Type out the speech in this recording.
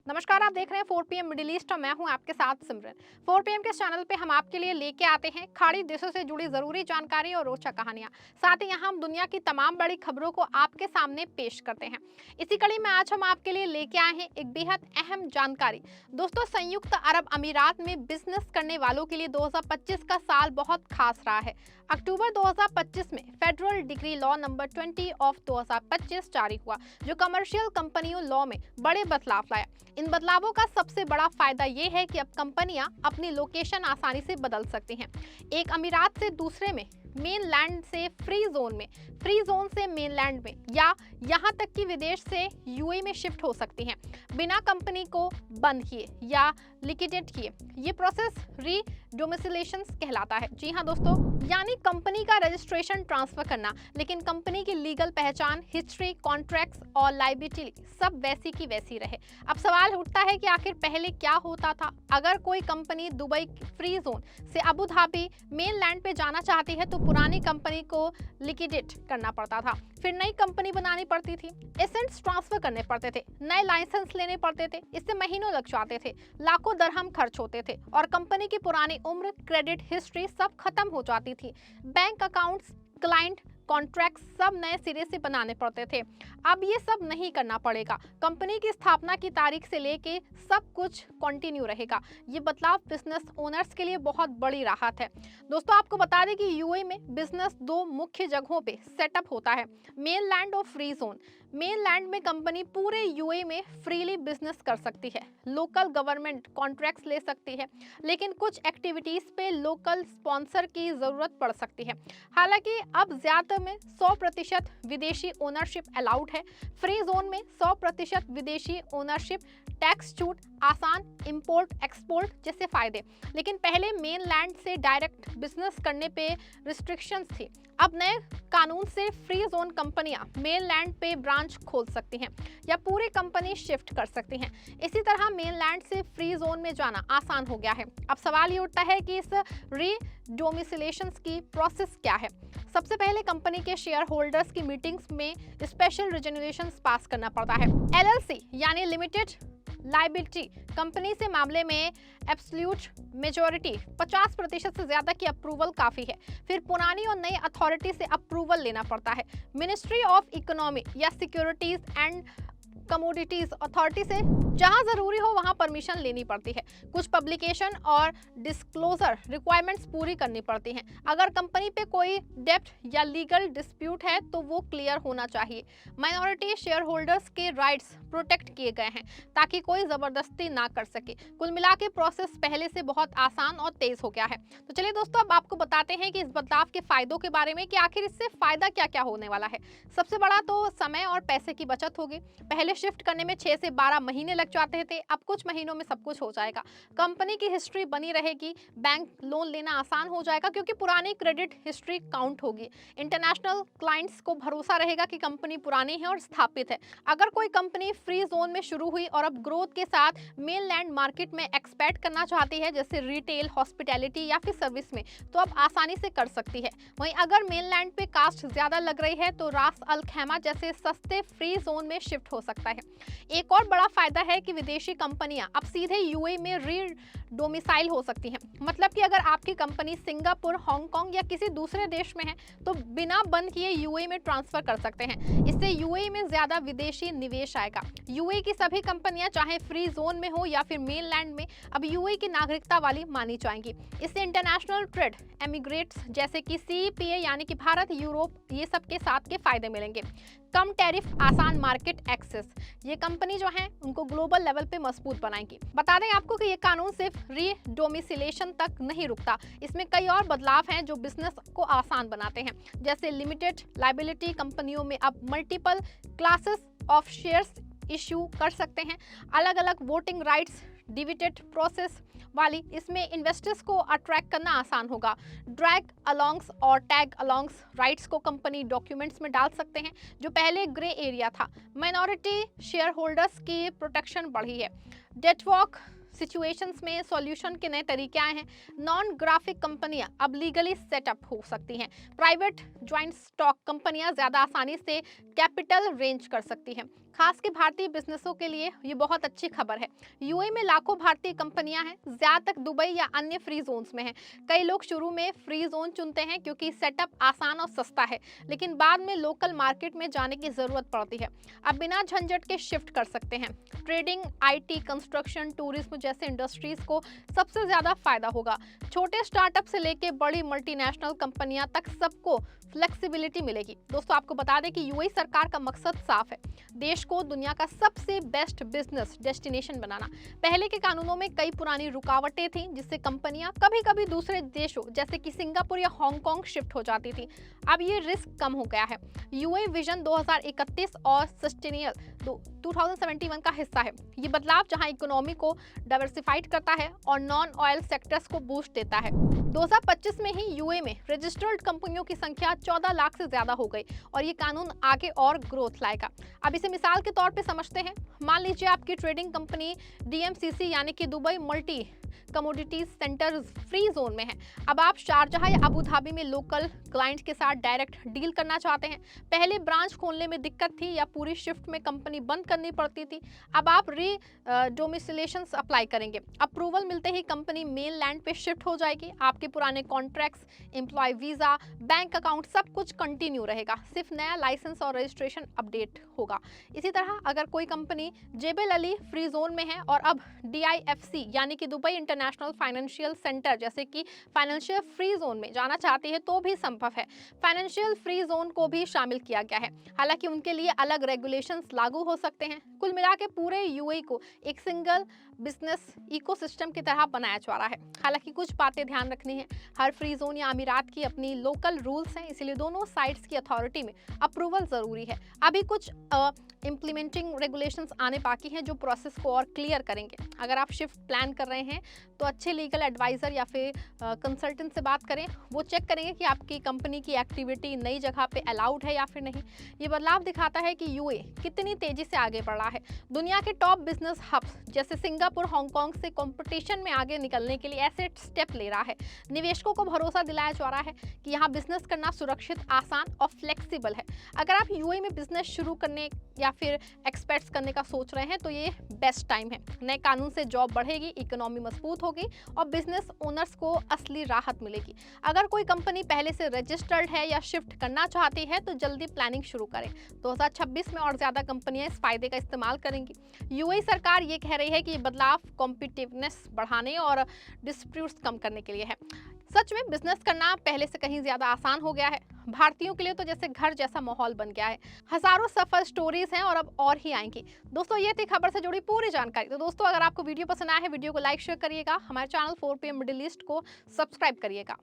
नमस्कार, आप देख रहे हैं 4 PM मिडिल ईस्ट और मैं हूं आपके साथ सिमरन। 4 PM के इस चैनल पे हम आपके लिए लेके आते हैं खाड़ी देशों से जुड़ी जरूरी जानकारी और रोचक कहानियां। साथ ही यहां हम दुनिया की तमाम बड़ी खबरों को आपके सामने पेश करते हैं। इसी कड़ी में आज हम आपके लिए लेके आए हैं एक बेहद अहम जानकारी। दोस्तों, संयुक्त अरब अमीरात में बिजनेस करने वालों के लिए 2025 का साल बहुत खास रहा है। अक्टूबर 2025 में federal degree law number 20 of 2025 जारी हुआ, जो कमर्शियल कंपनियों लॉ में बड़े बदलाव लाया। इन बदलावों का सबसे बड़ा फायदा ये है कि अब कंपनियां अपनी लोकेशन आसानी से बदल सकती हैं। एक अमीरात से दूसरे में, मेनलैंड से फ्री जोन में, फ्री जोन से मेनलैंड में, या यहां तक कि विदेश से यूएई में शिफ्ट हो सकती हैं बिना कंपनी को बंद किए या लिक्विडेट किए। ये प्रोसेस री डोमिसिलेशन कहलाता है। जी हाँ दोस्तों, यानी कंपनी का रजिस्ट्रेशन ट्रांसफर करना, लेकिन कंपनी की लीगल पहचान, हिस्ट्री, कॉन्ट्रैक्ट्स और लायबिलिटी सब वैसी की वैसी रहे। अब सवाल उठता है कि आखिर पहले क्या होता था। अगर कोई कंपनी दुबई फ्री जोन से अबू धाबी मेनलैंड पे जाना चाहती है तो पुरानी कंपनी को लिक्विडेट करना पड़ता था, फिर नई कंपनी बनानी पड़ती थी, एसेट्स ट्रांसफर करने पड़ते थे, नए लाइसेंस लेने पड़ते थे, इससे महीनों लग जाते थे, लाखों दरहम खर्च होते थे और कंपनी की पुरानी उम्र, क्रेडिट हिस्ट्री सब खत्म हो जाती थी। बैंक अकाउंट्स, क्लाइंट कॉन्ट्रैक्ट सब नए सिरे से बनाने पड़ते थे। अब ये सब नहीं करना पड़ेगा। कंपनी की स्थापना की तारीख से लेके सब कुछ कंटिन्यू रहेगा। ये बदलाव बिजनेस ओनर्स के लिए बहुत बड़ी राहत है। दोस्तों, आपको बता दें कि यूएई में बिजनेस दो मुख्य जगहों पे सेटअप होता है, मेनलैंड और फ्री जोन। मेनलैंड में कंपनी पूरे यूएई में फ्रीली बिजनेस कर सकती है, लोकल गवर्नमेंट कॉन्ट्रैक्ट्स ले सकती है, लेकिन कुछ एक्टिविटीज पे लोकल स्पॉन्सर की जरूरत पड़ सकती है। हालांकि अब ज्यादातर में 100% विदेशी ओनरशिप अलाउड है। फ्री जोन में 100% विदेशी ओनरशिप, टैक्स छूट, आसान इंपोर्ट एक्सपोर्ट जैसे फायदे, लेकिन पहले मेनलैंड से डायरेक्ट बिजनेस करने पे रिस्ट्रिक्शंस थी। अब नए कानून से फ्री जोन कंपनियां मेनलैंड पे ब्रांच खोल सकती हैं या पूरी कंपनी शिफ्ट कर सकती हैं। इसी तरह मेनलैंड से फ्री जोन में जाना आसान हो गया है। अब सवाल ये उठता है कि इस री डोमिसिलेशन की प्रोसेस क्या है। सबसे पहले कंपनी के शेयर होल्डर्स की मीटिंग्स में स्पेशल रेजोल्यूशंस पास करना पड़ता है। एलएलसी यानी लिमिटेड लायबिलिटी कंपनी से मामले में एब्सोल्यूट मेजॉरिटी 50% से ज्यादा की अप्रूवल काफी है। फिर पुरानी और नई अथॉरिटी से अप्रूवल लेना पड़ता है। मिनिस्ट्री ऑफ इकोनॉमी या सिक्योरिटीज एंड कमोडिटीज अथॉरिटी से जहां जरूरी हो वहां परमिशन लेनी पड़ती है। कुछ पब्लिकेशन और डिस्क्लोजर रिक्वायरमेंट्स पूरी करनी पड़ती हैं। अगर कंपनी पे कोई डेब्ट या लीगल डिस्प्यूट है तो वो क्लियर होना चाहिए। माइनॉरिटी शेयर होल्डर्स के राइट्स प्रोटेक्ट किए गए हैं ताकि कोई जबरदस्ती ना कर सके। कुल मिला के प्रोसेस पहले से बहुत आसान और तेज हो गया है। तो चलिए दोस्तों, अब आपको बताते हैं कि इस बदलाव के फायदों के बारे में कि आखिर इससे फायदा क्या क्या होने वाला है। सबसे बड़ा तो समय और पैसे की बचत होगी। पहले शिफ्ट करने में 6 से 12 महीने लग जाते थे, अब कुछ महीनों में सब कुछ हो जाएगा। कंपनी की हिस्ट्री बनी रहेगी, बैंक लोन लेना आसान हो जाएगा क्योंकि पुरानी क्रेडिट हिस्ट्री काउंट होगी। इंटरनेशनल क्लाइंट्स को भरोसा रहेगा कि कंपनी पुरानी है और स्थापित है। अगर कोई कंपनी फ्री जोन में शुरू हुई और अब ग्रोथ के साथ मेनलैंड मार्केट में एक्सपेंड करना चाहती है, जैसे रिटेल, हॉस्पिटैलिटी या फिर सर्विस में, तो अब आसानी से कर सकती है। वहीं अगर मेनलैंड पे कास्ट ज्यादा लग रही है तो रास अल खैमा जैसे सस्ते फ्री जोन में शिफ्ट हो सकता है। एक और बड़ा फायदा है कि विदेशी कंपनियां अब सीधे यूएई में री डोमिसाइल हो सकती हैं। मतलब कि अगर आपकी कंपनी सिंगापुर, हांगकांग या किसी दूसरे देश में है तो बिना बंद किए यूएई में ट्रांसफर कर सकते हैं। इससे यूएई में ज्यादा विदेशी निवेश आएगा। यूएई की सभी कंपनियां चाहे फ्री जोन में हो या फिर मेनलैंड में, अब यूएई की नागरिकता वाली मानी जाएंगी। इससे इंटरनेशनल ट्रेड एमिग्रेट्स जैसे कि सीईपीए यानी कि भारत, यूरोप, ये सब के साथ के फायदे मिलेंगे। कम टैरिफ, आसान मार्केट एक्सेस, ये कंपनी जो है उनको ग्लोबल लेवल पे मजबूत बनाएंगी। बता दें आपको कि ये कानून सिर्फ री डोमिसिलेशन तक नहीं रुकता, इसमें कई और बदलाव हैं जो बिजनेस को आसान बनाते हैं। जैसे लिमिटेड लायबिलिटी कंपनियों में अब multiple classes of shares issue कर सकते हैं, अलग अलग वोटिंग राइट्स, डिविडेंड प्रोसेस वाली, इसमें इन्वेस्टर्स को अट्रैक्ट करना आसान होगा। ड्रैग अलोंग्स और टैग अलोंग्स राइट्स को कंपनी डॉक्यूमेंट्स में डाल सकते हैं, जो पहले ग्रे एरिया था। माइनॉरिटी शेयर होल्डर्स की प्रोटेक्शन बढ़ी है। डेटवॉक सिचुएशंस में सॉल्यूशन के नए तरीके आए हैं। नॉन ग्राफिक कंपनियां अब लीगली सेटअप हो सकती हैं। प्राइवेट ज्वाइंट स्टॉक कंपनियां ज्यादा आसानी से कैपिटल रेंज कर सकती हैं। खास के भारतीय बिजनेसों के लिए ये बहुत अच्छी खबर है। यूएई में लाखों भारतीय कंपनियां हैं, ज्यादातर दुबई या अन्य फ्री जोन्स में हैं। कई लोग शुरू में फ्री जोन चुनते हैं क्योंकि सेटअप आसान और सस्ता है, लेकिन बाद में लोकल मार्केट में जाने की जरूरत पड़ती है। अब बिना झंझट के शिफ्ट कर सकते हैं। ट्रेडिंग, आईटी, कंस्ट्रक्शन, टूरिज्म जैसे इंडस्ट्रीज को सबसे ज्यादा फायदा होगा। छोटे स्टार्टअप से लेके बड़ी मल्टीनेशनल कंपनियां तक सबको फ्लेक्सिबिलिटी मिलेगी। दोस्तों, आपको बता दें कि यूएई सरकार का मकसद साफ है, देश को दुनिया का सबसे बेस्ट बिजनेस डेस्टिनेशन बनाना। पहले के कानूनों में कई पुरानी रुकावटें थीं, जिससे कंपनियां कभी-कभी दूसरे देशों जैसे कि सिंगापुर या हांगकांग शिफ्ट हो जाती थी। अब ये रिस्क कम हो गया है। यूएई विजन 2031 और सस्टेनेबल 2071 का हिस्सा है। ये बदलाव जहां इकोनॉमी को डाइवर्सिफाइड करता है और नॉन ऑयल सेक्टर्स को बूस्ट देता है। 2025 में ही यूएई में रजिस्टर्ड कंपनियों की संख्या 14 लाख से ज्यादा हो गई और ये कानून आगे और ग्रोथ लाएगा। अब इसे मिसाल के तौर पे समझते हैं। मान लीजिए आपकी ट्रेडिंग कंपनी डीएमसीसी यानी कि Dubai multi commodities centre free zone में है। अब आप शारजाह या अबू धाबी में लोकल क्लाइंट के साथ डायरेक्ट डील करना चाहते हैं। पहले ब्रांच खोलने में दिक्कत थी या पूरी शिफ्ट में कंपनी बंद करनी पड़ती थी। अब आप डोमिसिलेशंस अप्लाई करेंगे, अप्रूवल मिलते ही कंपनी मेन लैंड पे शिफ्ट हो जाएगी। आपके पुराने contracts, employ visa, bank account सब कुछ कंटिन्यू रहेगा, सिर्फ नया लाइसेंस और रजिस्ट्रेशन अपडेट होगा। इसी तरह अगर कोई कंपनी जेबेल अली फ्री जोन में है और अब DIFC यानी कि दुबई इंटरनेशनल फाइनेंशियल सेंटर जैसे कि फाइनेंशियल फ्री जोन में जाना चाहती है तो भी संभव है। फाइनेंशियल फ्री जोन को भी शामिल किया गया है, हालांकि उनके लिए अलग रेगुलेशंस लागू हो सकते हैं। कुल मिला के पूरे यूएई को एक सिंगल बिजनेस इकोसिस्टम की तरह बनाया जा रहा है। हालांकि कुछ बातें ध्यान रखनी है। हर फ्री जोन या अमीरात की अपनी लोकल रूल्स हैं, इसलिए दोनों साइड्स की अथॉरिटी में अप्रूवल जरूरी है। अभी कुछ इम्प्लीमेंटिंग रेगुलेशंस आने बाकी हैं जो प्रोसेस को और क्लियर करेंगे। अगर आप शिफ्ट प्लान कर रहे हैं तो अच्छे लीगल एडवाइजर या फिर कंसल्टेंट से बात करें। वो चेक करेंगे कि आपकी कंपनी की एक्टिविटी नई जगह पे अलाउड है या फिर नहीं। ये बदलाव दिखाता है कि यूएई कितनी तेजी से आगे बढ़ रहा है। दुनिया के टॉप बिजनेस हब्स जैसे सिंगापुर, हांगकांग से कंपटीशन में आगे निकलने के लिए ऐसे स्टेप ले रहा है। निवेशकों को भरोसा दिलाया जा रहा है कि यहाँ बिजनेस करना सुरक्षित, आसान और फ्लेक्सिबल है। अगर आप यूएई में बिजनेस शुरू करने या फिर एक्सपेक्ट्स करने का सोच रहे हैं तो ये बेस्ट टाइम है। नए कानून से जॉब बढ़ेगी, इकोनॉमी मजबूत होगी और बिजनेस ओनर्स को असली राहत मिलेगी। अगर कोई कंपनी पहले से रजिस्टर्ड है या शिफ्ट करना चाहती है तो जल्दी प्लानिंग शुरू करें। 2026 में और ज्यादा कंपनियां इस फायदे का इस्तेमाल करेंगी। यूएई सरकार ये कह रही है कि ये बदलाव कॉम्पिटिटिवनेस बढ़ाने और डिस्प्यूट्स कम करने के लिए है। सच में बिजनेस करना पहले से कहीं ज्यादा आसान हो गया है। भारतीयों के लिए तो जैसे घर जैसा माहौल बन गया है। हजारों सफल स्टोरीज हैं और अब और ही आएंगी। दोस्तों, ये थी खबर से जुड़ी पूरी जानकारी। तो दोस्तों, अगर आपको वीडियो पसंद आया है, वीडियो को लाइक शेयर करिएगा। हमारे चैनल 4PM मिडिल ईस्ट को सब्सक्राइब करिएगा।